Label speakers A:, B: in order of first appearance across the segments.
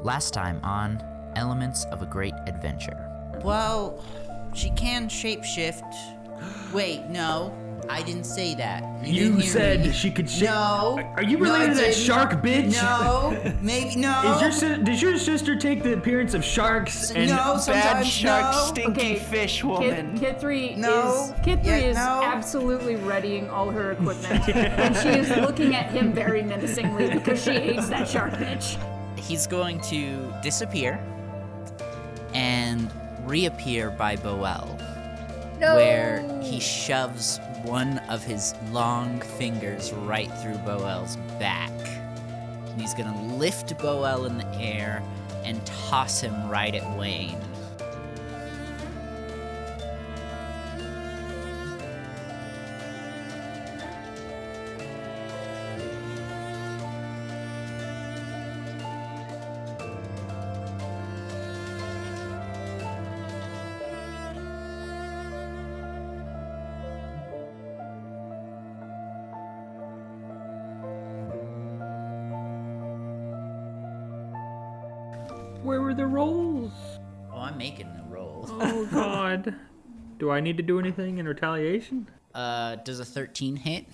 A: Last time on Elements of a Great Adventure.
B: Well, she can shapeshift. Wait, no. I didn't say that.
C: You said she could shape.
B: No.
C: Are you related to that shark bitch?
B: No. Maybe no.
C: Does your sister take the appearance of sharks and
B: no,
D: bad shark,
B: no.
D: stinky fish woman?
E: Kithri
B: No.
E: is
B: No.
E: absolutely readying all her equipment, and she is looking at him very menacingly because she hates that shark bitch.
A: He's going to disappear and reappear by Boel, where he shoves one of his long fingers right through Boel's back. And he's gonna lift Boel in the air and toss him right at Wayne.
C: where were the rolls?
A: Oh, I'm making the roll.
C: Oh God. Do I need to do anything in retaliation?
A: Does a 13 hit?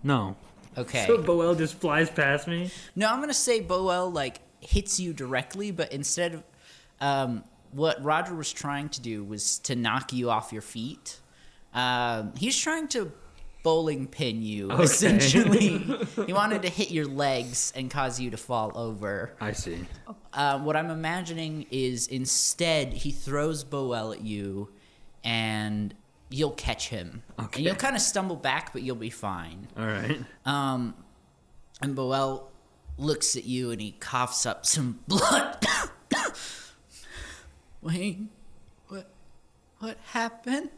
C: No.
A: Okay.
C: So Boel just flies past me?
A: No, I'm gonna say Boel hits you directly, but instead of what Roger was trying to do was to knock you off your feet. He's trying to bowling pin you, essentially. He wanted to hit your legs and cause you to fall over.
C: I see.
A: What I'm imagining is instead he throws Boel at you, and you'll catch him.
C: Okay.
A: And you'll kind of stumble back, but you'll be fine.
C: All right.
A: And Boel looks at you and he coughs up some blood. Wayne, what happened?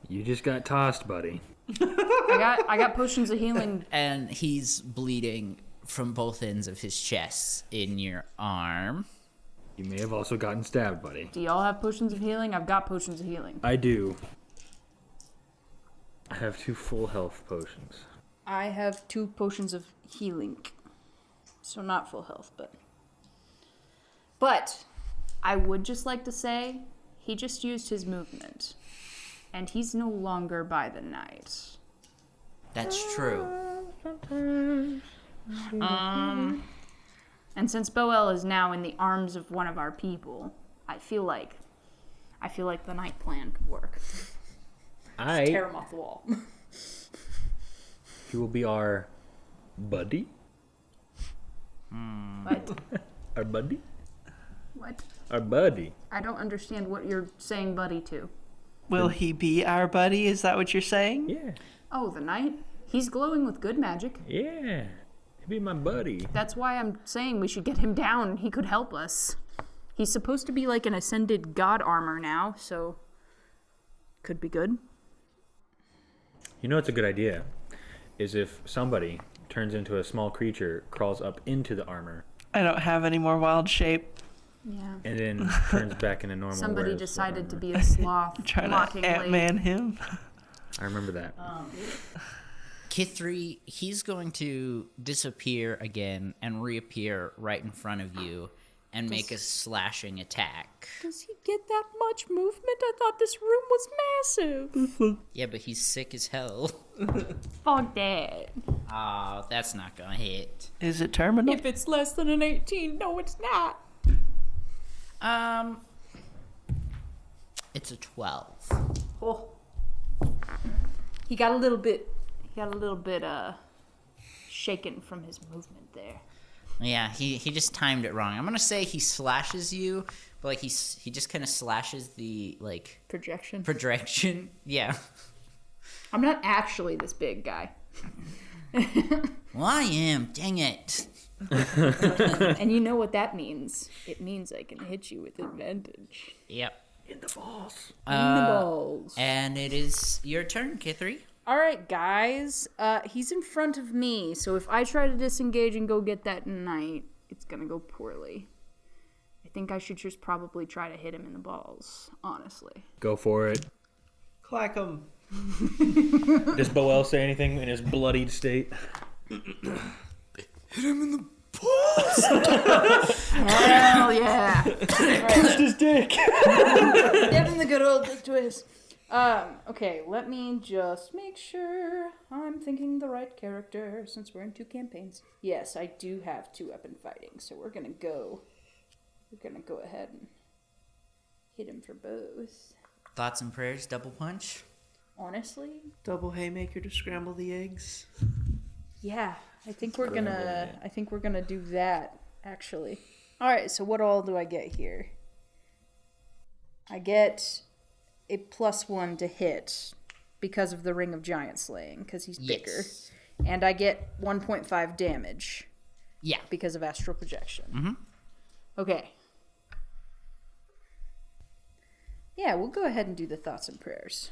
C: You just got tossed, buddy.
E: I got potions of healing.
A: And he's bleeding from both ends of his chest in your arm.
C: You may have also gotten stabbed, buddy.
E: Do y'all have potions of healing? I've got potions of healing.
C: I do. I have 2 full health potions.
E: I have 2 potions of healing. So not full health, but I would just like to say he just used his movement. And he's no longer by the night.
A: That's true.
E: And since Boel is now in the arms of one of our people, I feel like the night plan could work. Tear him off the wall.
C: He will be our buddy?
E: What?
C: Our buddy?
E: What?
C: Our buddy.
E: I don't understand what you're saying buddy to.
D: Will he be our buddy? Is that what you're saying?
C: Yeah.
E: Oh, the knight? He's glowing with good magic.
C: Yeah. He'll be my buddy.
E: That's why I'm saying we should get him down. He could help us. He's supposed to be like an ascended god armor now, so could be good.
C: You know what's a good idea? Is if somebody turns into a small creature, crawls up into the armor,
D: I don't have any more wild shape.
E: Yeah.
C: and then turns back into normal.
E: Somebody
C: wears the
E: decided to
C: armor.
E: be a sloth.
D: Trying to
E: mockingly.
D: Ant-Man him.
C: I remember that.
A: Kithri, he's going to disappear again and reappear right in front of you and make a slashing attack.
E: Does he get that much movement? I thought this room was massive.
A: Yeah, but he's sick as hell.
E: Fuck that.
A: Aw, that's not gonna hit.
D: Is it terminal?
E: If it's less than an 18, no, it's not.
A: It's a 12.
E: Oh. He got a little bit shaken from his movement there.
A: Yeah, he just timed it wrong. I'm gonna say he slashes you, but he just kind of slashes the projection. Yeah.
E: I'm not actually this big guy.
A: Well, I am. Dang it.
E: And you know what that means. It means I can hit you with advantage.
A: Yep.
C: In the balls.
E: In the balls.
A: And it is your turn, Kithri.
E: All right, guys. He's in front of me, so if I try to disengage and go get that knight, it's gonna go poorly. I think I should just probably try to hit him in the balls, honestly.
C: Go for it.
D: Clack him.
C: Does Boel say anything in his bloodied state?
A: Hit him in the balls.
D: balls.
E: Hell yeah.
C: Twist his dick.
E: Give him the good old dick twist. Okay, let me just make sure I'm thinking the right character since we're in 2 campaigns. Yes, I do have 2-weapon fighting, so we're gonna go ahead and hit him for both.
B: Thoughts and prayers, double punch.
E: Honestly,
D: Double haymaker to scramble the eggs.
E: yeah, I think we're gonna do that actually. All right, so what all do I get here? I get a +1 to hit because of the Ring of Giant Slaying, because he's bigger.
B: Yes.
E: And I get 1.5 damage
B: Yeah.
E: because of astral projection.
B: Mm-hmm.
E: Okay. Yeah, we'll go ahead and do the thoughts and prayers.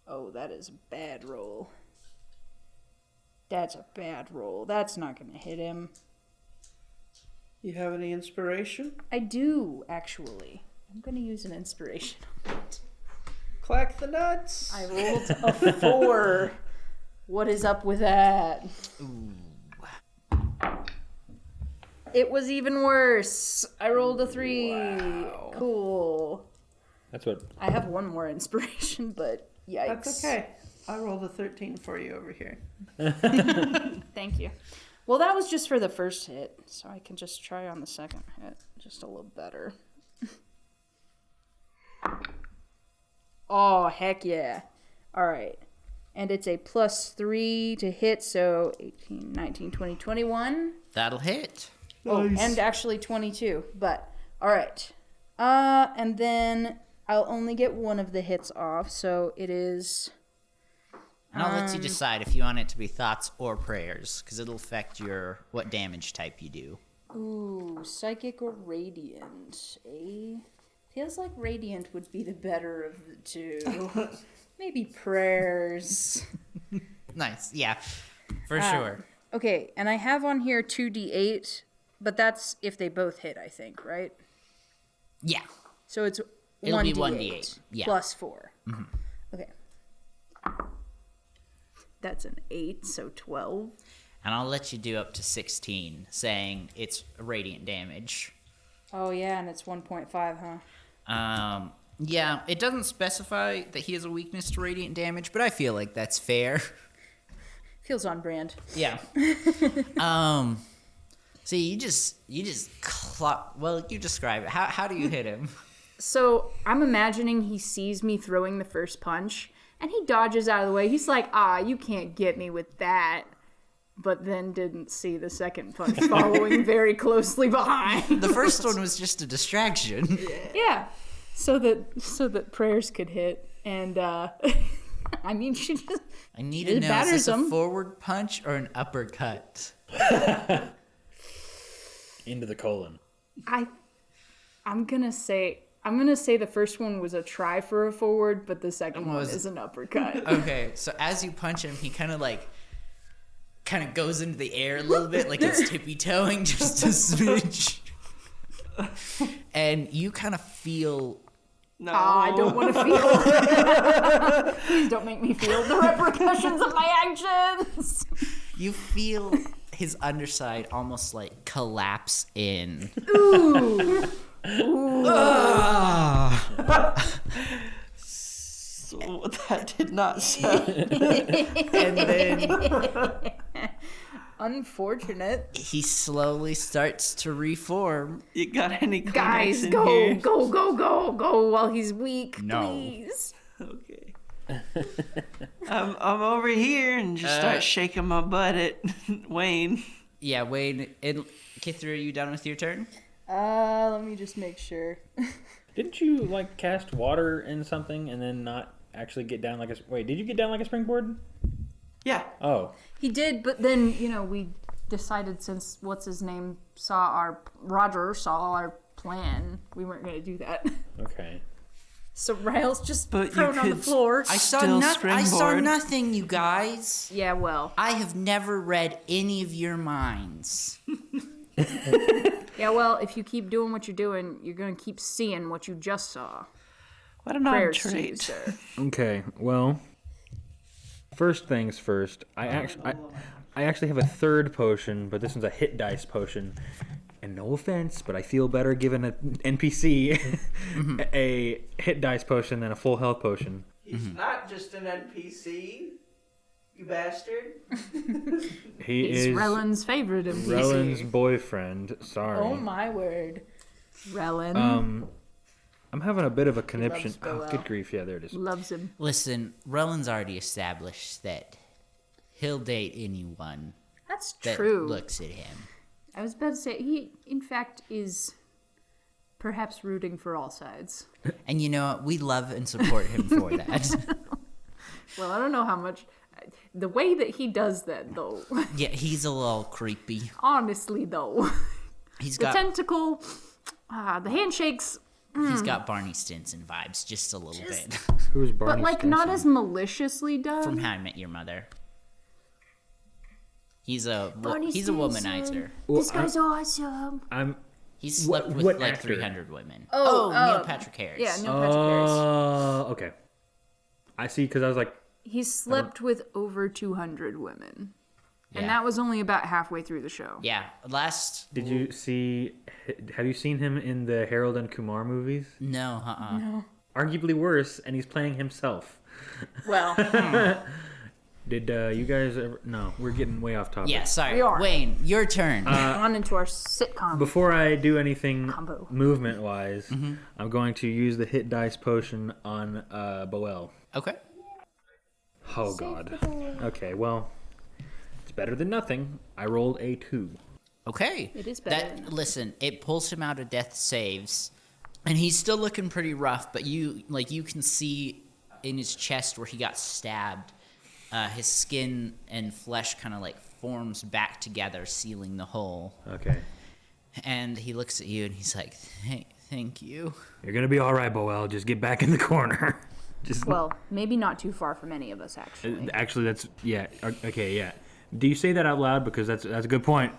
E: Oh, that is a bad roll. That's a bad roll. That's not going to hit him.
D: You have any inspiration?
E: I do, actually. I'm going to use an inspiration on it.
D: Clack the nuts.
E: I rolled a 4. What is up with that?
B: Ooh.
E: It was even worse. I rolled a 3.
D: Wow.
E: Cool.
C: That's what.
E: I have one more inspiration, but yikes.
D: That's okay. I rolled a 13 for you over here.
E: Thank you. Well, that was just for the first hit, so I can just try on the second hit just a little better. Oh, heck yeah. All right. And it's a +3 to hit, so 18, 19, 20, 21.
B: That'll hit.
E: Oh,
D: Nice.
E: and actually 22. But, all right. And then I'll only get one of the hits off, so it is...
B: And I'll let you decide if you want it to be thoughts or prayers, because it'll affect what damage type you do.
E: Ooh, psychic or radiant, eh? Feels like radiant would be the better of the two. Maybe prayers.
B: Nice, yeah, for sure.
E: Okay, and I have on here 2d8, but that's if they both hit, I think, right?
B: Yeah,
E: So it's
B: It'll
E: 1d8,
B: be 1d8, yeah.
E: plus 4. Okay. That's an 8, so 12.
B: and I'll let you do up to 16, saying it's radiant damage.
E: Oh yeah, and it's 1.5, huh?
B: Yeah, it doesn't specify that he has a weakness to radiant damage, but I feel like that's fair.
E: Feels on brand.
B: Yeah. So you just clock. Well, you describe it. How do you hit him?
E: So I'm imagining he sees me throwing the first punch, and he dodges out of the way. He's like, you can't get me with that. But then didn't see the second punch following very closely behind.
B: The first one was just a distraction.
E: Yeah. So that prayers could hit. And, I mean, she just...
B: I need to
E: It
B: know, is
E: batters
B: this a
E: him.
B: forward punch or an uppercut?
C: Into the colon.
E: I'm gonna say the first one was a try for a forward, but the second one
B: Was-
E: is an uppercut.
B: Okay, so as you punch him, he kind of goes into the air a little bit, like it's tippy-toeing just a smidge. And you kind of feel...
D: No.
E: I don't want to feel. Please don't make me feel the repercussions of my actions.
B: You feel his underside almost like collapse in.
E: Ooh.
D: So that did not sound.
B: And then
E: Unfortunate.
B: he slowly starts to reform.
D: You got any Kleenex
E: Guys,
D: in
E: go,
D: here?
E: go while he's weak,
B: No.
E: please.
D: Okay. I'm over here and just start shaking my butt at Wayne.
B: Yeah, Wade, Kithri, are you done with your turn?
E: Let me just make sure.
C: Didn't you like cast water in something and then not actually get down like a? Wait, did you get down like a springboard?
D: Yeah.
C: Oh,
E: He did, but then, we decided since Roger saw our plan, we weren't going to do that.
C: okay.
E: So Ryle's just
D: But you
E: prone on the
D: could
E: floor.
B: I saw
D: Still springboard.
B: nothing, you guys.
E: Yeah, well.
B: I have never read any of your minds.
E: Yeah, well, if you keep doing what you're doing, you're going to keep seeing what you just saw.
D: What an odd
E: Prayers to you,
D: trait.
E: sir.
C: Okay. Well, first things first. I actually have a third potion, but this one's a hit dice potion. And no offense, but I feel better giving an NPC a hit dice potion than a full health potion.
D: He's not just an NPC, you bastard.
C: He's
E: Rellan's favorite NPC.
C: Rellan's boyfriend. Sorry.
E: Oh my word. Rellan
C: I'm having a bit of a conniption.
E: loves
C: Oh,
E: Boel.
C: good grief. Yeah, there it is.
E: loves him.
B: Listen, Rellan's already established that he'll date anyone
E: That's
B: that
E: true.
B: looks at him.
E: I was about to say, he, in fact, is perhaps rooting for all sides.
B: And you know what? We love and support him for that.
E: Well, I don't know how much. The way that he does that, though.
B: Yeah, he's a little creepy.
E: Honestly, though.
B: He's
E: The
B: got
E: tentacle, the handshakes,
B: he's got Barney Stinson vibes just a little bit
C: Who's Barney
E: but, like,
C: Stinson?
E: not as maliciously done.
B: from How I Met Your Mother. He's a
E: Barney
B: he's a
E: Stinson.
B: womanizer.
E: This guy's awesome.
C: I'm.
B: He's slept with
C: what
B: like
C: actor?
B: 300 women.
E: Oh,
B: Neil Patrick Harris.
E: Yeah, Neil Patrick Harris.
C: Okay. I see, because I was like,
E: He slept with over 200 women. And
B: Yeah.
E: that was only about halfway through the show.
B: Yeah, last
C: did you see? Have you seen him in the Harold and Kumar movies?
B: no,
E: No.
C: Arguably worse, and he's playing himself.
E: Well,
C: Did you guys ever? No, we're getting way off topic.
B: Yeah, sorry.
E: We are.
B: Wayne, your turn.
E: on into our sitcom.
C: Before I do anything
E: Combo.
C: movement-wise, I'm going to use the hit dice potion on Boel.
B: Okay.
C: Oh God. Okay, well, it's better than nothing. I rolled a 2.
B: Okay.
E: It is better than
B: Listen, it pulls him out of death saves, and he's still looking pretty rough. But you can see in his chest where he got stabbed, his skin and flesh kind of like forms back together, sealing the hole.
C: Okay.
B: And he looks at you and he's like, "Thank you."
C: You're gonna be all right, Boel. Just get back in the corner. Just
E: Well, maybe not too far from any of us, actually.
C: Actually, that's yeah. Okay, yeah. Do you say that out loud? Because that's a good point.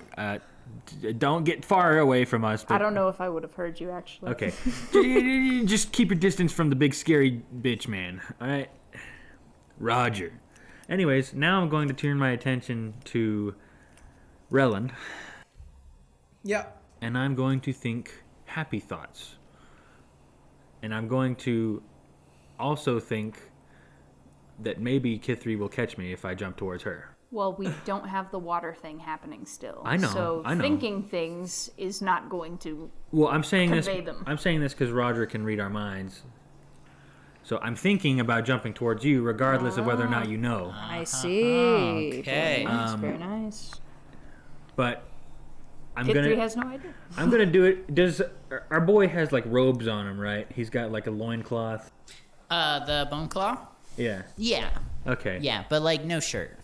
C: Don't get far away from us. But,
E: I don't know if I would have heard you, actually.
C: Okay. Just keep your distance from the big scary bitch man. All right. Roger. Anyways, now I'm going to turn my attention to Rellan,
D: Yep.
C: and I'm going to think happy thoughts. And I'm going to also think that maybe Kithri will catch me if I jump towards her.
E: Well, we don't have the water thing happening still.
C: I know,
E: So
C: I know.
E: thinking things is not going to.
C: Well, I'm saying this.
E: Convey them.
C: I'm saying this because Roger can read our minds. So I'm thinking about jumping towards you, regardless of whether or not you know.
E: I see.
B: Okay.
E: Very nice. Very nice.
C: But I'm
E: Kithri
C: gonna.
E: has no idea.
C: I'm gonna do it. Does our boy has like robes on him, right? He's got like a loincloth.
B: The bone claw?
C: Yeah.
B: Yeah.
C: Okay.
B: Yeah, but like no shirt.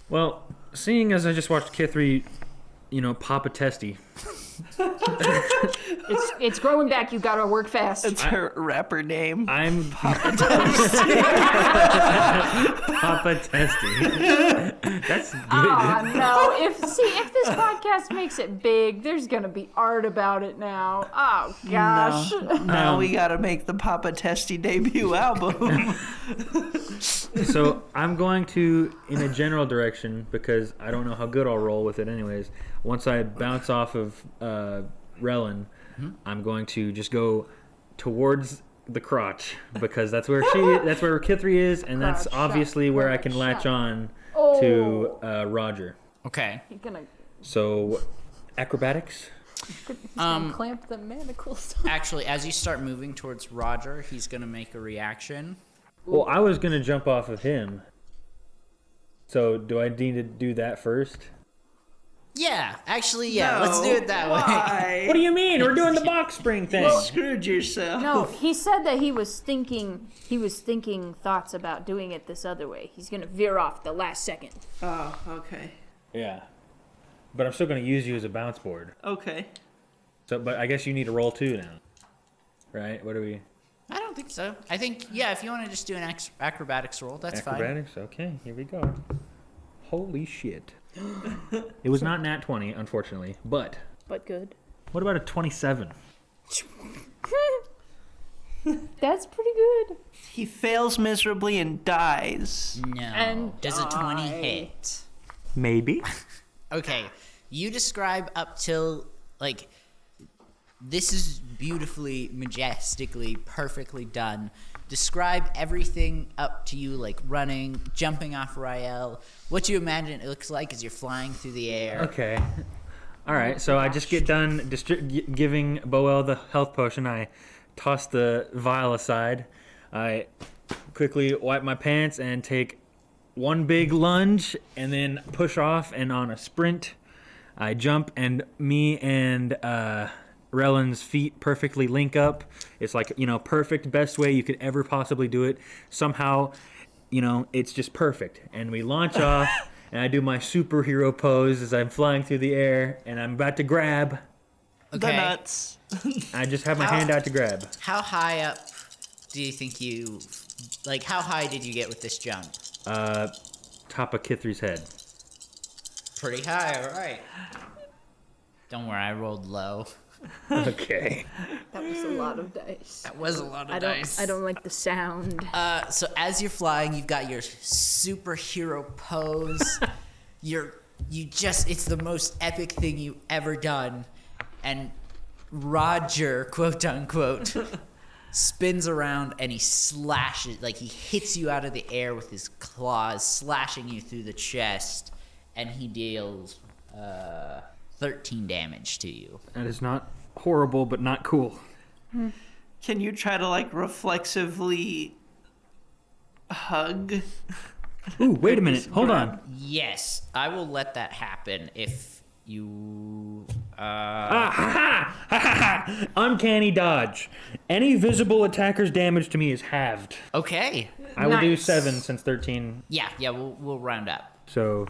C: Well, seeing as I just watched Kithri, pop a testy.
E: It's growing back. You gotta work fast.
D: It's her rapper name.
C: I'm Papa Testy. That's good.
E: Oh no! If this podcast makes it big, there's gonna be art about it now. Oh gosh!
D: Now we gotta make the Papa Testy debut album.
C: So I'm going to, in a general direction, because I don't know how good I'll roll with it anyways. Once I bounce off of Rellan, I'm going to just go towards the crotch, because that's where Kithri is, and that's
E: Crotch
C: obviously
E: shot,
C: where I
E: crotch
C: can latch
E: shot.
C: on
E: Oh.
C: to Roger.
B: Okay.
E: He's gonna
C: So acrobatics.
E: clamp the manacles.
B: Actually, as you start moving towards Roger, he's gonna make a reaction.
C: Well, I was gonna jump off of him. So do I need to do that first?
B: Yeah, actually, yeah. Let's do it that way.
D: Why?
C: What do you mean? We're doing the box spring thing.
D: You screwed yourself.
E: No, he said that he was thinking thoughts about doing it this other way. He's gonna veer off the last second.
D: Oh, okay.
C: Yeah. But I'm still gonna use you as a bounce board.
D: Okay.
C: So, but I guess you need to roll 2 now, right? What do we?
B: I don't think so. I think, yeah, if you want to just do an acrobatics roll, that's fine.
C: Acrobatics. Okay, here we go. Holy shit! It was not nat 20, unfortunately. But
E: But good.
C: what about a 27?
E: That's pretty good.
D: He fails miserably and dies.
B: No.
E: And
B: Does a 20
E: die.
B: hit?
C: Maybe.
B: Okay, you describe up till, like, this is beautifully, majestically, perfectly done. Describe everything up to you, like running, jumping off Rael. What you imagine it looks like as you're flying through the air.
C: Okay. All right, so I just get done giving Boel the health potion. I toss the vial aside. I quickly wipe my pants and take one big lunge and then push off, and on a sprint, I jump, and me and Rellan's feet perfectly link up. It's like, perfect, best way you could ever possibly do it. Somehow, it's just perfect. And we launch off, and I do my superhero pose as I'm flying through the air, and I'm about to grab.
B: Okay.
D: The nuts.
C: I just have my hand out to grab.
B: How high up do you think how high did you get with this jump?
C: Top of Kithri's head.
B: Pretty high, all right. Don't worry, I rolled low.
C: Okay.
E: That was a lot of dice.
B: That was a lot of dice.
E: I don't like the sound.
B: So as you're flying, you've got your superhero pose. It's the most epic thing you've ever done. And Roger, quote unquote, spins around and he slashes, like he hits you out of the air with his claws, slashing you through the chest, and he deals 13 damage to you.
C: That is not horrible, but not cool.
D: Can you try to reflexively hug?
C: Ooh, wait a minute. Hold on.
B: Yes, I will let that happen if you...
C: Uncanny dodge. Any visible attacker's damage to me is halved.
B: Okay.
C: I will do
E: Nice.
C: 7 since 13.
B: Yeah, we'll round up.
C: So,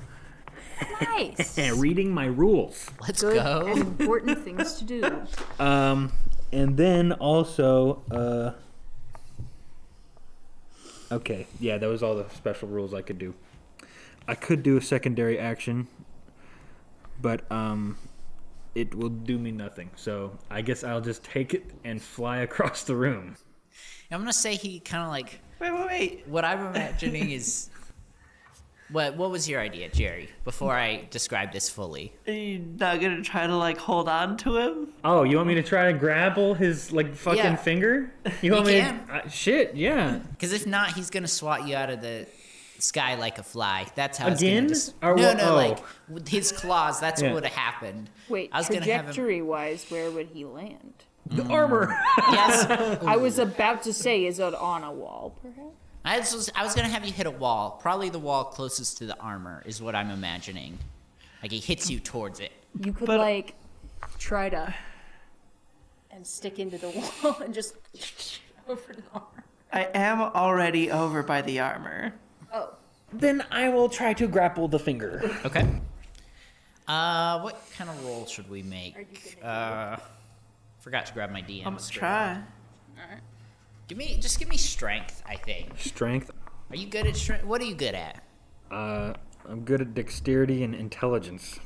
E: Nice.
C: reading my rules.
B: Let's
E: Good
B: go.
E: and important things to do.
C: And then also, okay, yeah, that was all the special rules I could do. I could do a secondary action, but it will do me nothing. So I guess I'll just take it and fly across the room.
B: I'm gonna say he kind of like...
D: Wait.
B: What I'm imagining is... What was your idea, Jerry, before I describe this fully?
D: Are you not gonna try to hold on to him?
C: Oh, you want me to try to grapple his fucking
B: Yeah.
C: finger? You want me
B: can.
C: to? Shit, yeah.
B: Because if not, he's gonna swat you out of the sky like a fly. That's how
C: Again?
B: it's
C: Or
B: gonna...
C: what-
B: No,
C: oh.
B: like with his claws. That's
C: Yeah.
B: what would have happened.
E: Wait,
B: I was gonna have him...
E: trajectory-wise, where would he land?
C: The armor.
B: Yes.
E: I was about to say, is it on a wall, perhaps?
B: I was gonna have you hit a wall. Probably the wall closest to the armor is what I'm imagining. Like he hits you towards it.
E: You could, try to... and stick into the wall and just... over the arm.
D: I am already over by the armor.
E: Oh.
C: Then I will try to grapple the finger.
B: Okay. What kind of roll should we make? Forgot to grab my DM.
D: I'm gonna
B: script.
D: try.
B: Give me strength. I think.
C: Strength.
B: Are you good at strength? What are you good at?
C: I'm good at dexterity and intelligence.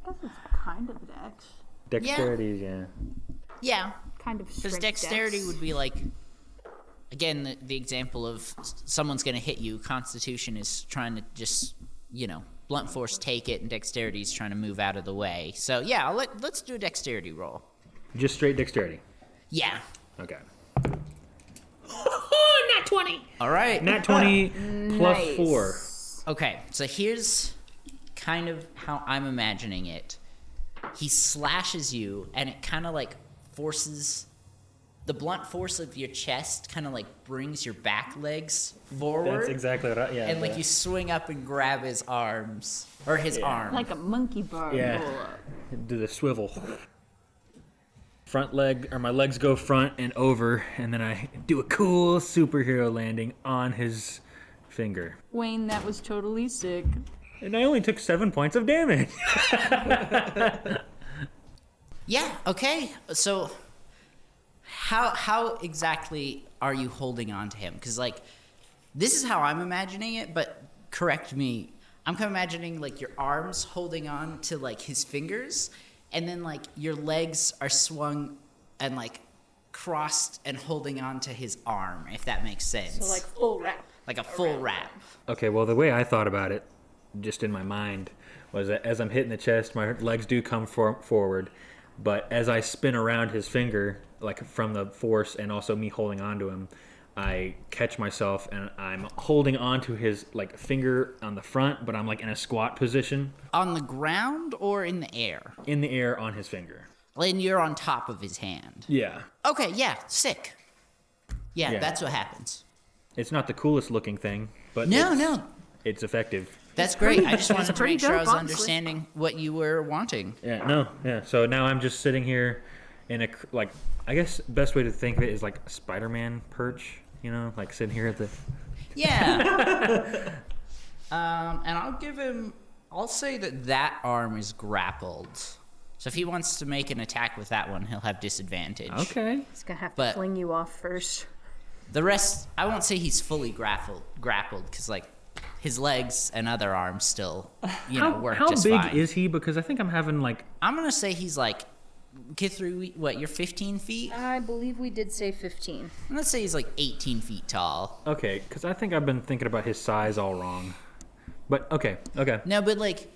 E: That's kind of dex.
C: Dexterity, yeah.
B: Yeah,
E: Kind of
B: because
E: strength
B: dexterity
E: dex.
B: would be like, again, the example of someone's gonna hit you. Constitution is trying to just blunt force take it, and dexterity is trying to move out of the way. So yeah, let's do a dexterity roll.
C: Just straight dexterity.
B: Yeah.
C: Okay.
B: Nat 20. All right.
C: Nat 20 plus
E: Nice.
C: 4.
B: Okay, so here's kind of how I'm imagining it. He slashes you, and it kind of forces the blunt force of your chest, kind of brings your back legs forward.
C: That's exactly what
B: And you swing up and grab his arms or his arm.
E: Like a monkey bar.
C: Yeah.
E: roll up.
C: do the swivel. Front leg, or my legs go front and over, and then I do a cool superhero landing on his finger.
E: Wayne, that was totally sick.
C: And I only took 7 points of damage.
B: Yeah. Okay. So how exactly are you holding on to him? Because this is how I'm imagining it, but correct me. I'm kind of imagining your arms holding on to his fingers, and then your legs are swung and crossed and holding on to his arm, if that makes sense.
E: So full wrap.
B: Like a full wrap.
C: Okay, well, the way I thought about it just in my mind, was that as I'm hitting the chest, my legs do come forward, but as I spin around his finger, like from the force and also me holding onto him, I catch myself and I'm holding onto his like finger on the front, but I'm like in a squat position.
B: On the ground or in the air?
C: In the air on his finger.
B: And you're on top of his hand.
C: Yeah.
B: Okay, yeah, sick. Yeah,
C: Yeah.
B: that's what happens.
C: It's not the coolest looking thing, but
B: No.
C: it's effective.
B: That's great. I just wanted to
E: pretty
B: make sure I
E: dope,
B: was
E: honestly.
B: understanding what you were wanting.
C: Yeah. So now I'm just sitting here in a, like, I guess best way to think of it is like a Spider-Man perch, like sitting here at the...
B: Yeah. And I'll say that arm is grappled. So if he wants to make an attack with that one, he'll have disadvantage.
C: Okay.
E: He's gonna have to
B: But-
E: fling you off first.
B: The rest, I won't say he's fully grappled, because like his legs and other arms still, work
C: How
B: just
C: big
B: fine.
C: is he? Because I think I'm having like...
B: I'm gonna say he's like, Kithri, what? You're 15 feet?
E: I believe we did say 15.
B: I'm gonna say he's like 18 feet tall.
C: Okay, because I think I've been thinking about his size all wrong. But okay.
B: No, but like,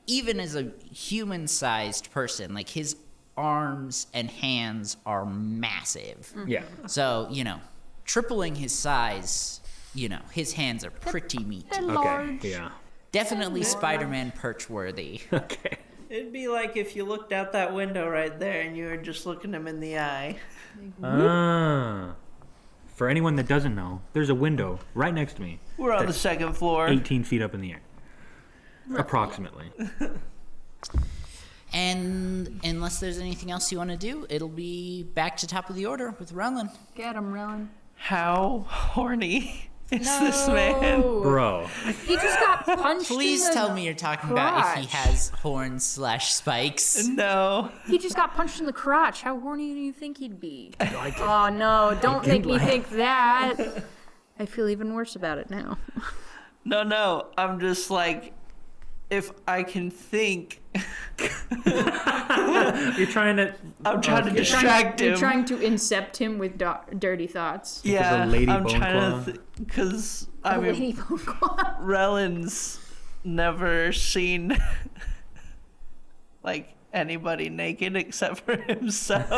B: even as a human-sized person, like his arms and hands are massive.
C: Yeah.
B: So, tripling his size, his hands are pretty meaty.
E: They're
C: Okay.
E: large.
C: Yeah.
B: Definitely Spider-Man perch worthy.
C: Okay.
D: It'd be like if you looked out that window right there and you were just looking him in the eye.
C: For anyone that doesn't know, there's a window right next to me.
D: We're on the
C: That's
D: second floor.
C: 18 feet up in the air. Approximately.
B: And unless there's anything else you want to do, it'll be back to top of the order with Rellan.
E: Get him, Rellan.
D: How horny is this man?
C: Bro.
E: He just got punched.
B: Please
E: in the
B: tell me you're talking about if he
E: crotch.
B: has horns/spikes.
D: No.
E: He just got punched in the crotch. How horny do you think he'd be? Oh no! Don't make me think that. I feel even worse about it now.
D: No. I'm just like, if I can think,
C: You're trying to...
D: I'm trying to
C: Okay.
D: distract him.
E: You're trying to incept him with dirty thoughts.
D: Yeah,
C: a lady
D: I'm
C: bone
D: trying
C: claw?
D: to, because I mean,
E: Lady bone claw.
D: Rellan's never seen like anybody naked except for himself.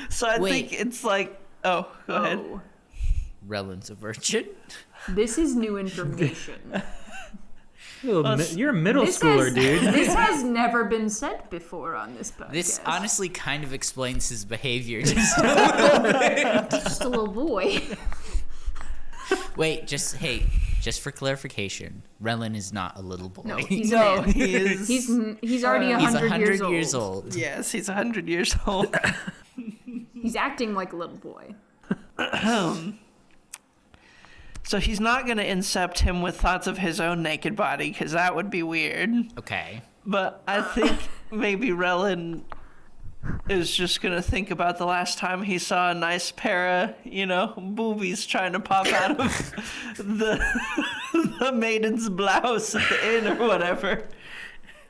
D: So I
B: Wait.
D: think it's like, oh, go ahead.
E: Oh,
B: Rellan's a virgin.
E: this is new information.
C: You're a middle schooler, dude.
E: This has never been said before on this podcast.
B: This honestly kind of explains his behavior. Just
E: He's just a little boy.
B: wait, just for clarification, Rellan is not a little boy.
E: No, he's a
D: No,
E: man.
D: he is.
E: He's already
B: He's
E: 100
B: years old.
D: Yes, he's 100 years old.
E: He's acting like a little boy.
D: So he's not going to incept him with thoughts of his own naked body, because that would be weird.
B: Okay.
D: But I think maybe Rellan is just going to think about the last time he saw a nice pair of, boobies trying to pop out of the maiden's blouse at the inn or whatever.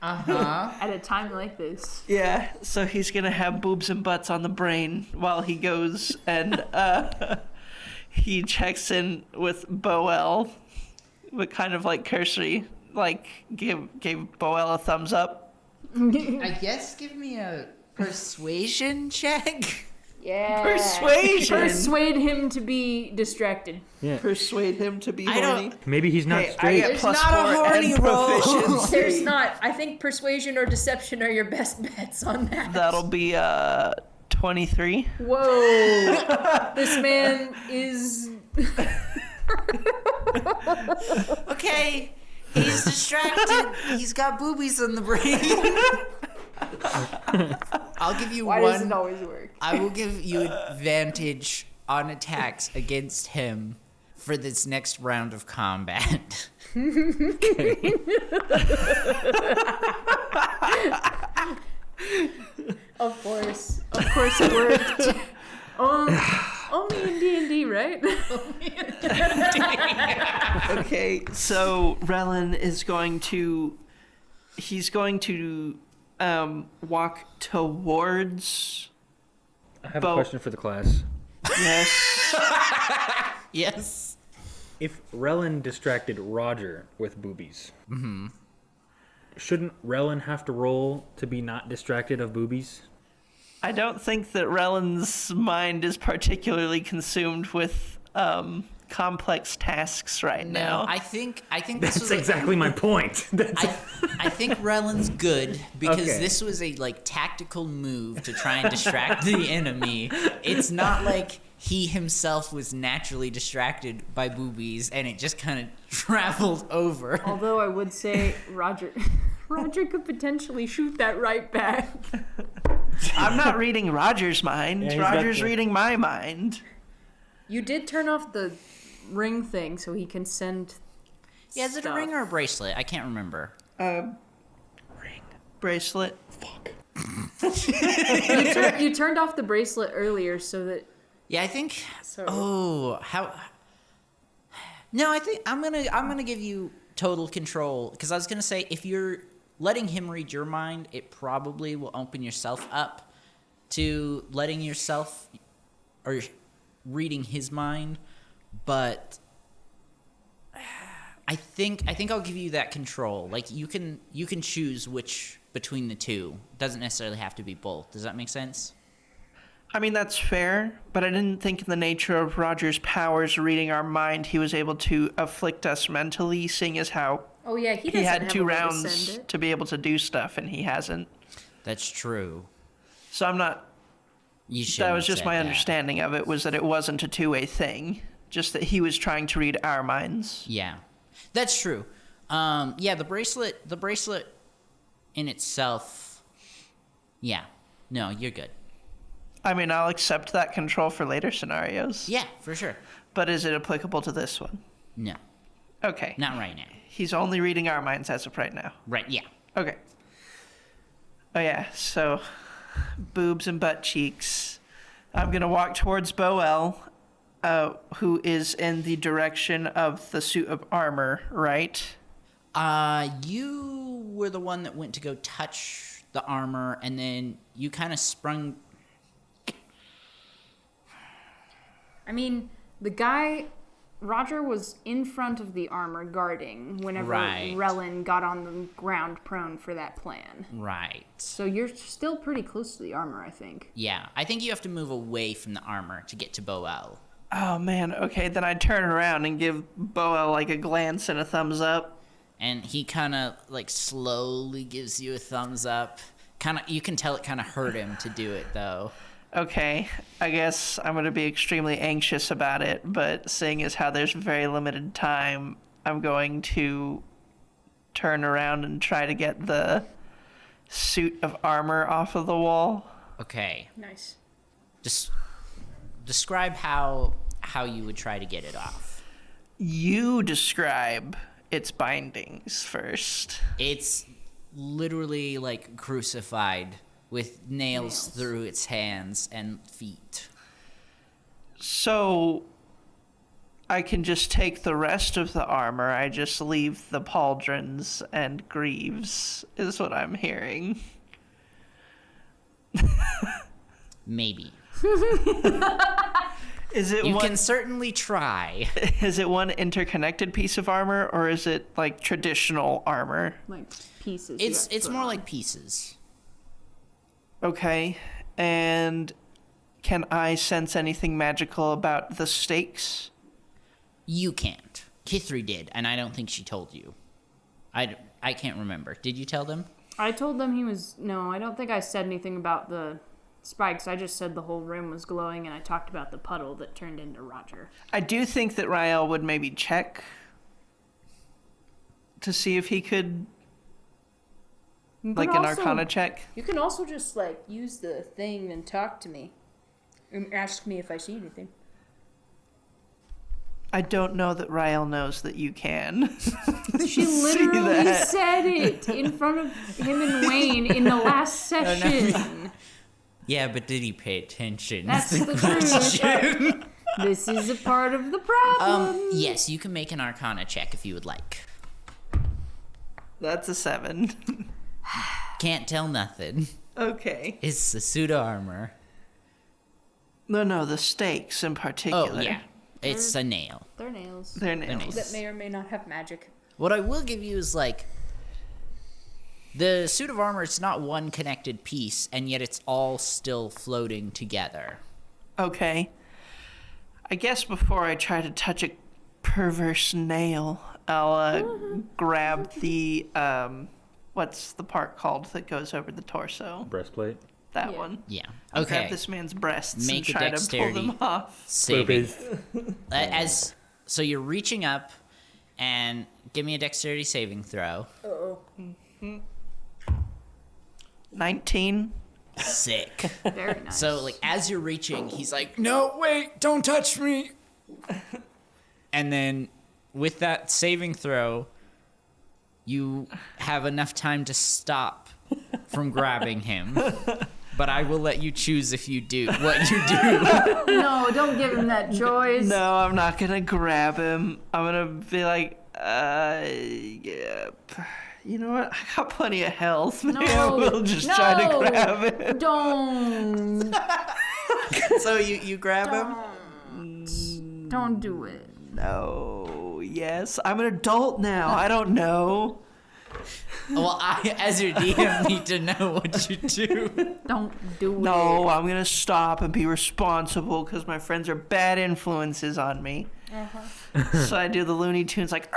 E: At a time like this.
D: Yeah, so he's going to have boobs and butts on the brain while he goes and he checks in with Boel, but kind of like cursory, like gave Boel a thumbs up.
B: I guess give me a persuasion check.
E: Yeah.
D: Persuasion.
E: Persuade him to be distracted.
C: Yeah.
D: Persuade him to be
B: I don't-
D: horny.
C: Maybe he's not
D: Hey, I
C: straight.
D: get
B: There's
D: plus
B: not a
D: 4
B: horny
D: and
B: roll.
D: proficiency.
E: There's not. I think persuasion or deception are your best bets on that.
D: That'll be 23.
E: Whoa. This man is.
B: Okay, he's distracted. He's got boobies on the brain. I'll give you
E: Why does it
B: one.
E: always work?
B: I will give you advantage on attacks against him for this next round of combat.
E: Of course it worked. Only in D&D, right?
D: Okay, so Rellan is going to walk towards.
C: I have
D: Bo-
C: a question for the class.
D: Yes.
B: Yes.
C: if Rellan distracted Roger with boobies, shouldn't Rellan have to roll to be not distracted of boobies?
D: I don't think that Rellan's mind is particularly consumed with complex tasks right now.
B: I think this
C: That's
B: was
C: exactly my point.
B: I think Rellan's good because
C: Okay.
B: this was a tactical move to try and distract the enemy. It's not like he himself was naturally distracted by boobies and it just kind of traveled over.
E: Although I would say Roger could potentially shoot that right back.
D: I'm not reading Roger's mind.
C: Yeah, he's got
D: Roger's
C: the-
D: reading my mind.
E: You did turn off the ring thing so he can send.
B: Yeah, is it a
E: stuff.
B: ring or a bracelet? I can't remember.
D: Ring. Bracelet.
E: You turned off the bracelet earlier so that.
B: Yeah, I think.
E: So-
B: Oh, how? No, I think I'm gonna give you total control because I was gonna say if you're letting him read your mind, it probably will open yourself up to letting yourself or reading his mind, but I think I'll give you that control. Like you can choose which between the two. Doesn't necessarily have to be both. Does that make sense?
D: I mean, that's fair, but I didn't think in the nature of Roger's powers reading our mind, he was able to afflict us mentally, seeing as how
E: Oh yeah, he
D: he
E: doesn't
D: had
E: have
D: 2
E: a way to
D: rounds
E: send it.
D: to be able to do stuff, and he hasn't.
B: That's true.
D: So I'm not.
B: You should.
D: That was just my understanding of it, was that it wasn't a two-way thing, just that he was trying to read our minds.
B: Yeah, that's true. Yeah, the bracelet in itself. Yeah, no, you're good.
D: I mean, I'll accept that control for later scenarios.
B: Yeah, for sure.
D: But is it applicable to this one?
B: No,
D: Okay.
B: not right now.
D: He's only reading our minds as of right now.
B: Right? Yeah.
D: Okay. Oh yeah, so boobs and butt cheeks. I'm gonna walk towards Boel, who is in the direction of the suit of armor, right?
B: You were the one that went to go touch the armor, and then you kind of sprung.
E: I mean, the guy, Roger was in front of the armor guarding whenever
B: Right.
E: Rellan got on the ground prone for that plan.
B: Right.
E: So you're still pretty close to the armor, I think.
B: Yeah, I think you have to move away from the armor to get to Boel.
D: Oh man, okay, then I turn around and give Boel like a glance and a thumbs up.
B: And he kind of slowly gives you a thumbs up. You can tell it kind of hurt him to do it though.
D: Okay, I guess I'm gonna be extremely anxious about it, but seeing as how there's very limited time, I'm going to turn around and try to get the suit of armor off of the wall.
B: Okay.
E: Nice.
B: Just describe how you would try to get it off.
D: You describe its bindings first.
B: It's literally crucified with nails through its hands and feet.
D: So I can just take the rest of the armor. I just leave the pauldrons and greaves, is what I'm hearing.
B: Maybe.
D: Is it
B: You
D: one?
B: can certainly try.
D: Is it one interconnected piece of armor, or is it like traditional armor?
E: Like pieces. you have to
B: It's
E: put
B: more
E: on.
B: like pieces.
D: Okay, and can I sense anything magical about the stakes?
B: You can't. Kithri did, and I don't think she told you. I can't remember. Did you tell them?
E: I told them he was. No, I don't think I said anything about the spikes. I just said the whole room was glowing, and I talked about the puddle that turned into Roger.
D: I do think that Rael would maybe check to see if he could,
E: You
D: like,
E: can
D: an
E: also-
D: Arcana check.
E: You can also just use the thing and talk to me, and ask me if I see anything.
D: I don't know that Rael knows that you can.
E: She literally
D: that.
E: said it in front of him and Wayne in the last session.
B: Yeah, but did he pay attention?
E: That's the truth. This is a part of the problem.
B: Yes, you can make an Arcana check if you would like.
D: That's a 7.
B: Can't tell nothing.
D: Okay.
B: It's the suit of armor.
D: No, the stakes in particular.
B: Oh, yeah. It's a nail.
E: They're nails.
D: They're nails.
E: That may or may not have magic.
B: What I will give you is like the suit of armor. It's not one connected piece, and yet it's all still floating together.
D: Okay. I guess before I try to touch a perverse nail, I'll grab the what's the part called that goes over the torso?
C: Breastplate.
D: That
E: Yeah.
D: one.
B: Yeah.
D: I'll
B: Okay.
D: grab this man's breasts
B: Make a
D: and try to pull
B: dexterity.
D: them off.
B: Saving.
C: Boobies.
B: So you're reaching up, and give me a dexterity saving throw.
E: Uh-oh.
D: 19.
B: Sick.
E: Very nice.
B: So like as you're reaching, he's like, "No, wait, don't touch me." And then with that saving throw, you have enough time to stop from grabbing him. But I will let you choose if you do what you do.
E: No, don't give him that choice.
D: No, I'm not gonna grab him. I'm gonna be like, yeah. You know what? I got plenty of health. Maybe I
E: No,
D: will just try to
E: no.
D: grab it.
E: Don't.
B: So you grab him?
E: Don't do it.
D: No. Yes. I'm an adult now. I don't know.
B: Well, I, as your DM, need to know what you do.
E: Don't do it.
D: No, I'm gonna stop and be responsible because my friends are bad influences on me. So I do the Looney Tunes like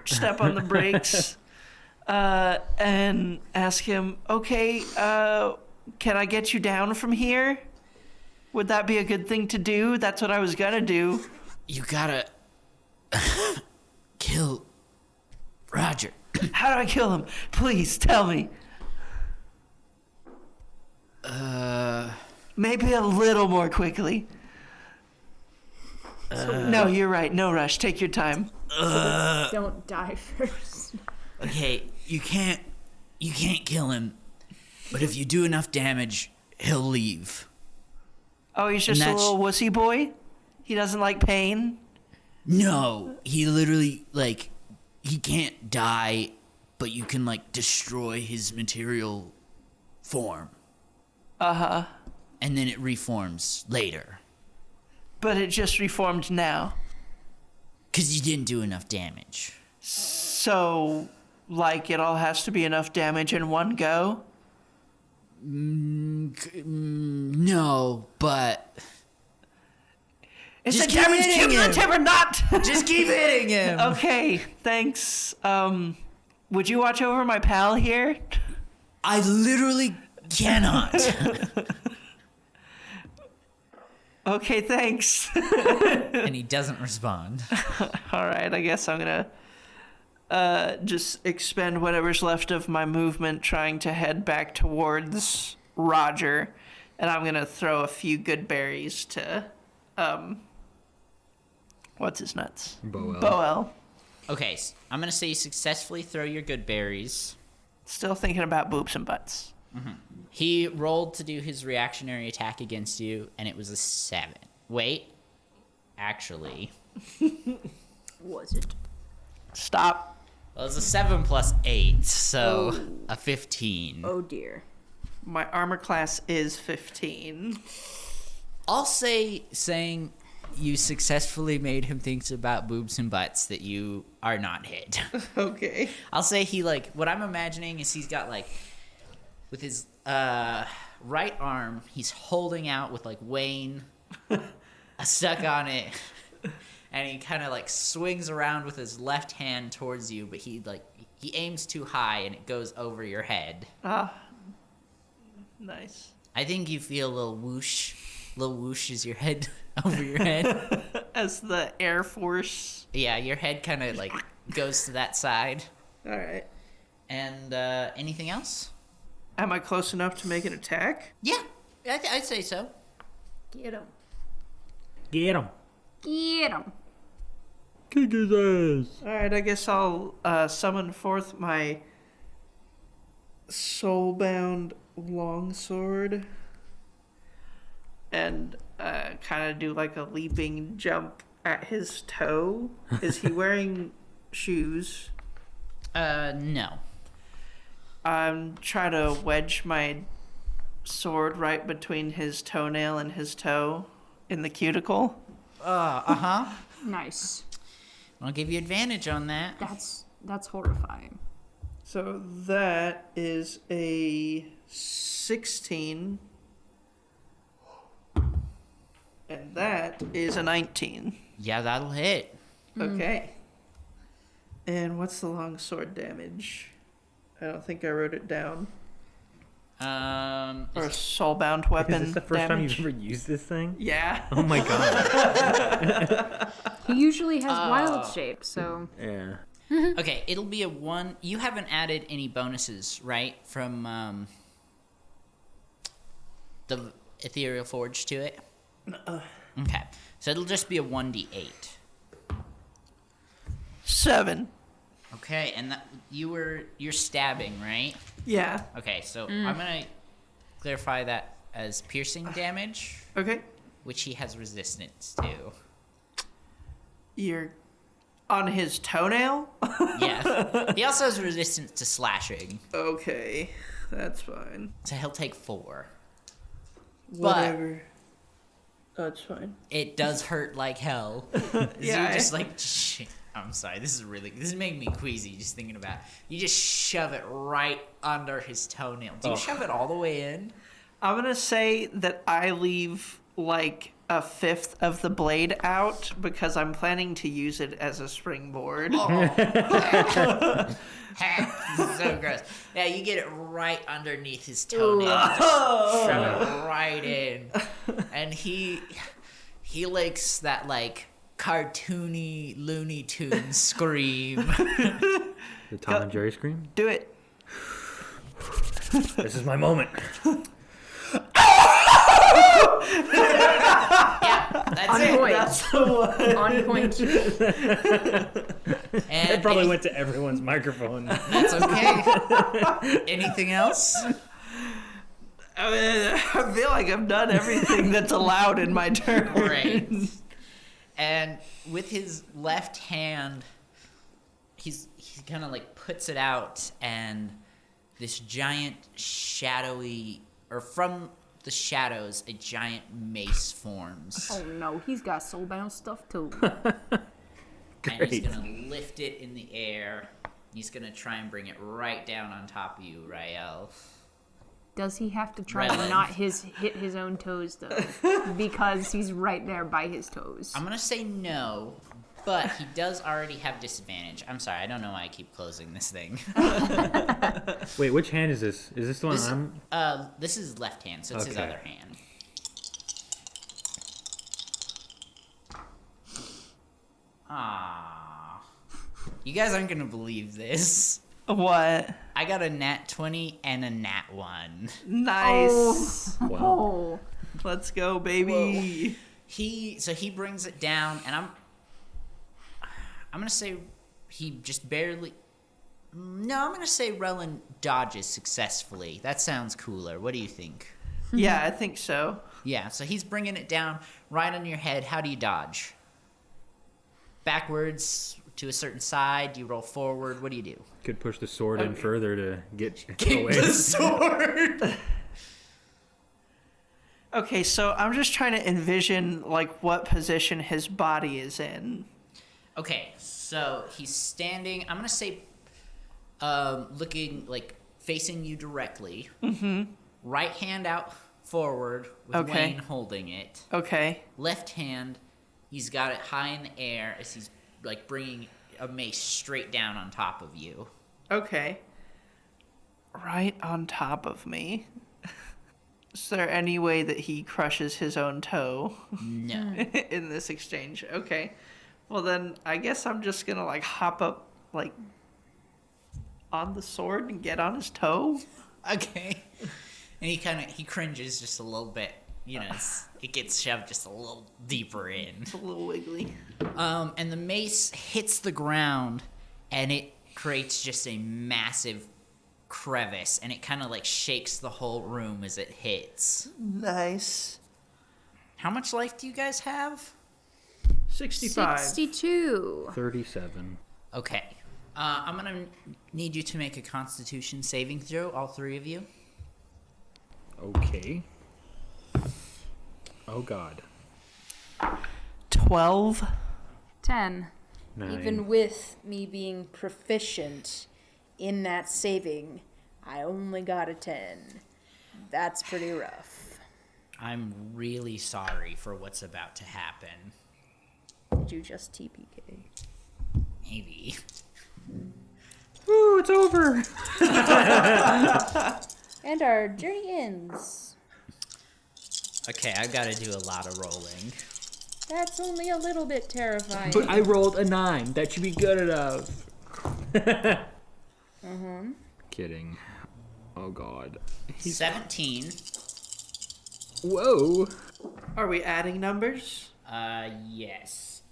D: step on the brakes and ask him, okay, can I get you down from here? Would that be a good thing to do? That's what I was gonna do.
B: You gotta kill Roger.
D: How do I kill him? Please tell me. Maybe a little more quickly. No, you're right. No rush. Take your time.
E: Don't die first.
B: Okay, you can't kill him, but if you do enough damage, he'll leave.
D: Oh, he's just a
B: And that's-
D: little wussy boy? He doesn't like pain?
B: No, he literally he can't die, but you can destroy his material form.
D: Uh-huh.
B: And then it reforms later.
D: But it just reformed now.
B: 'Cause you didn't do enough damage.
D: So, it all has to be enough damage in one go?
B: No, but
D: Is
B: Just
D: the
B: keep
D: damage
B: hitting him.
D: cumulative or not?
B: just keep hitting him.
D: Okay, thanks. Would you watch over my pal here?
B: I literally cannot.
D: Okay, thanks.
B: And he doesn't respond.
D: All right, I guess I'm gonna just expend whatever's left of my movement trying to head back towards Roger, and I'm gonna throw a few good berries to what's his nuts? Boel.
B: Okay, so I'm gonna say you successfully throw your good berries.
D: Still thinking about boobs and butts.
B: He rolled to do his reactionary attack against you, and it was a 7. Wait, actually,
E: Was it?
D: Stop.
B: well, it was a 7 plus 8, so a 15.
E: Oh dear.
D: My armor class is 15.
B: I'll say saying you successfully made him think about boobs and butts that you are not hit.
D: Okay.
B: I'll say he what I'm imagining is he's got with his right arm, he's holding out with Wayne stuck on it, and he kind of swings around with his left hand towards you, but he aims too high and it goes over your head.
D: Ah. Nice.
B: I think you feel a little whoosh as your head over your head.
D: As the Air Force.
B: Yeah, your head kind of goes to that side.
D: All right.
B: And anything else?
D: Am I close enough to make an attack?
B: Yeah, I'd say so.
E: Get him.
C: Get him.
E: Get him.
C: Kick his ass.
D: All right, I guess I'll summon forth my soulbound longsword and kind of do a leaping jump at his toe. Is he wearing shoes?
B: No.
D: I'm trying to wedge my sword right between his toenail and his toe in the cuticle.
E: Nice.
B: I'll give you advantage on that.
E: That's horrifying.
D: So that is a 16. And that is a 19.
B: Yeah, that'll hit.
D: Okay. And what's the longsword damage? I don't think I wrote it down. Or soulbound weapon
C: Is this the first time
D: damage.
C: you've ever used this thing?
D: Yeah.
C: Oh my god.
E: He usually has wild shape, so
C: Yeah.
B: Okay, it'll be a 1. You haven't added any bonuses, right? From the Ethereal Forge to it? Okay, so it'll just be a 1d8.
D: 7.
B: Okay, and you're stabbing, right?
D: Yeah.
B: Okay, so I'm gonna clarify that as piercing damage,
D: Okay.
B: which he has resistance to.
D: You're on his toenail?
B: Yeah. He also has resistance to slashing,
D: Okay. That's fine.
B: so he'll take 4.
D: Whatever. That's fine.
B: It does hurt like hell.
D: Yeah,
B: You just I'm sorry, this is making me queasy just thinking about it. You just shove it right under his toenail. Do you shove it all the way in?
D: I'm going to say that I leave like a fifth of the blade out because I'm planning to use it as a springboard.
B: This is so gross. Yeah, you get it right underneath his toenail. Just shove it right in. And he likes that like cartoony Looney Tunes scream.
C: The Tom and Jerry scream?
D: Do it.
C: This is my moment.
B: Yeah, that's
E: on
B: it.
E: point.
D: That's the one.
E: On point.
B: And
C: It probably went to everyone's microphone.
B: That's okay. Anything else?
D: I feel like I've done everything that's allowed in my turn.
B: Great. And with his left hand, he kind of like puts it out, and this giant shadowy, or from the shadows, a giant mace forms.
E: Oh no, he's got soulbound stuff too.
B: And he's
C: Great.
B: gonna lift it in the air. He's gonna try and bring it right down on top of you, Rael.
E: Does he have to try
B: Rellan.
E: to not hit his own toes though? Because he's right there by his toes.
B: I'm gonna say no, but he does already have disadvantage. I'm sorry, I don't know why I keep closing this thing.
C: Wait, which hand is this? Is this the one
B: This,
C: I'm...
B: this is left hand, so it's his
C: Okay.
B: other hand. Ah, you guys aren't gonna believe this.
D: What?
B: I got a nat 20 and a nat 1.
D: Nice.
C: Wow.
E: Oh,
D: Let's go, baby.
B: He brings it down, and I'm gonna say he just barely. No, I'm gonna say Rellan dodges successfully. That sounds cooler. What do you think?
D: Yeah, I think so.
B: Yeah, so he's bringing it down right on your head. How do you dodge? Backwards to a certain side. You roll forward. What do you do?
C: Could push the sword in further to get
B: Keep
C: away.
B: the sword.
D: Okay, so I'm just trying to envision like what position his body is in.
B: Okay, so he's standing. I'm gonna say, looking like facing you directly. Mm-hmm. Right hand out forward with
D: Okay.
B: Wayne holding it.
D: Okay.
B: Left hand, he's got it high in the air as he's like bringing a mace straight down on top of you.
D: Okay. Right on top of me. Is there any way that he crushes his own toe
B: No.
D: in this exchange? Okay. Well then, I guess I'm just gonna like hop up like on the sword and get on his toe.
B: Okay. And he cringes just a little bit. You know, it gets shoved just a little deeper in.
D: It's a little wiggly.
B: And the mace hits the ground, and it creates just a massive crevice, and it kind of like shakes the whole room as it hits.
D: Nice.
B: How much life do you guys have?
D: 65.
E: 62.
C: 37.
B: Okay. I'm gonna need you to make a Constitution saving throw, all three of you.
C: Okay. Oh god.
D: 12.
E: 10.
C: 9.
E: Even with me being proficient in that saving, I only got a 10. That's pretty rough.
B: I'm really sorry for what's about to happen.
E: Did you just TPK?
B: Maybe.
C: Ooh, it's over.
E: And our journey ends.
B: Okay, I've got to do a lot of rolling.
E: That's only a little bit terrifying.
C: But I rolled a 9. That should be good enough. Kidding. Oh God.
B: 17.
C: Whoa.
D: Are we adding numbers?
B: Yes.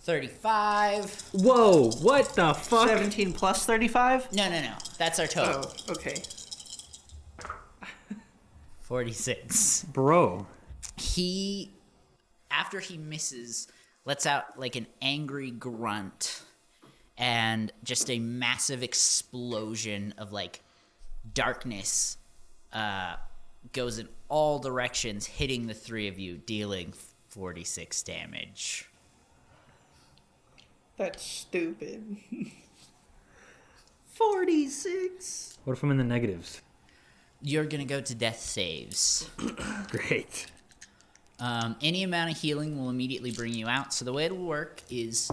B: 35.
C: Whoa. What the fuck?
D: 17 plus 35?
B: No. That's our total.
D: Oh, okay.
B: 46.
C: Bro.
B: He, after he misses, lets out like an angry grunt and just a massive explosion of like darkness goes in all directions, hitting the three of you, dealing 46 damage.
D: That's stupid. 46.
C: What if I'm in the negatives?
B: You're gonna go to death saves.
C: Great.
B: Any amount of healing will immediately bring you out. So the way it'll work is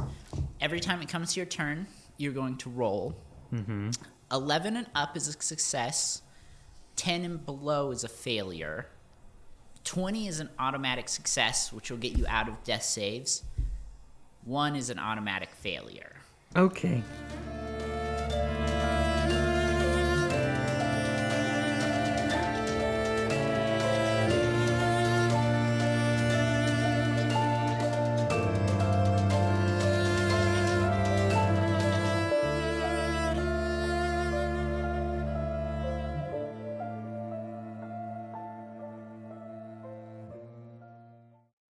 B: every time it comes to your turn, you're going to roll. 11 and up is a success. 10 and below is a failure. 20 is an automatic success, which will get you out of death saves. 1 is an automatic failure.
C: Okay.